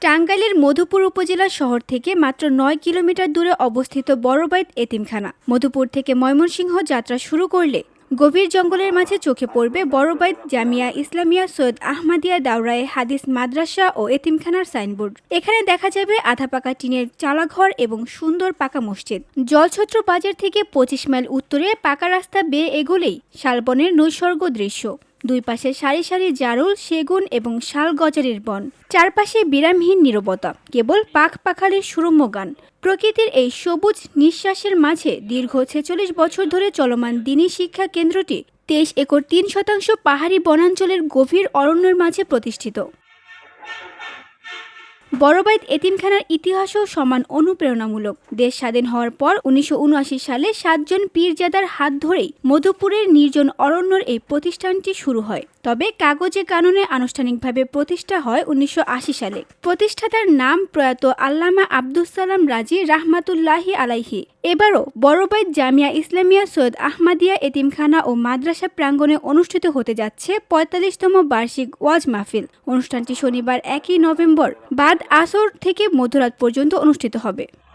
টাঙ্গাইলের মধুপুর উপজেলা শহর থেকে মাত্র ৯ কিলোমিটার দূরে অবস্থিত বড়বাইত এতিমখানা। মধুপুর থেকে ময়মনসিংহ যাত্রা শুরু করলে গভীর জঙ্গলের মাঝে চোখে পড়বে বড়বাইত জামিয়া ইসলামিয়া সৈয়দ আহমদিয়া দাওরায়ে হাদিস মাদ্রাসা ও এতিমখানার সাইনবোর্ড। এখানে দেখা যাবে আধাপাকা টিনের চালাঘর এবং সুন্দর পাকা মসজিদ। জলছত্র বাজার থেকে ২৫ মাইল উত্তরে পাকা রাস্তা বেয়ে এগোলেই শালবনের নৈসর্গ দৃশ্য। দুই পাশে সারি সারি জারুল, সেগুন এবং শাল গজারির বন। চারপাশে বিরামহীন নীরবতা, কেবল পাখপাখালির সুরম্য গান। প্রকৃতির এই সবুজ নিঃশ্বাসের মাঝে দীর্ঘ ৪৬ বছর ধরে চলমান দ্বীনি শিক্ষা কেন্দ্রটি ২৩ একর ৩% পাহাড়ি বনাঞ্চলের গভীর অরণ্যের মাঝে প্রতিষ্ঠিত। বড়বাইত এতিমখানার ইতিহাসও সমান অনুপ্রেরণামূলক। দেশ স্বাধীন হওয়ার পর ১৯৭৯ সালে ৭ জন পীরজাদার হাত ধরেই মধুপুরের নির্জন অরণ্যের এই প্রতিষ্ঠানটি শুরু হয়। তবে কাগজে কানুনে আনুষ্ঠানিকভাবে প্রতিষ্ঠা হয় ১৯৮০ সালে। প্রতিষ্ঠাতার নাম প্রয়াত আল্লামা আব্দুস সালাম রাজি রাহমাতুল্লাহি আলাইহি। এবারও বড়বাইত জামিয়া ইসলামিয়া সৈয়দ আহমদিয়া এতিমখানা ও মাদ্রাসা প্রাঙ্গণে অনুষ্ঠিত হতে যাচ্ছে ৪৫তম বার্ষিক ওয়াজ মাহফিল। অনুষ্ঠানটি শনিবার ১ নভেম্বর বাদ আসর থেকে মধ্যরাত পর্যন্ত অনুষ্ঠিত হবে।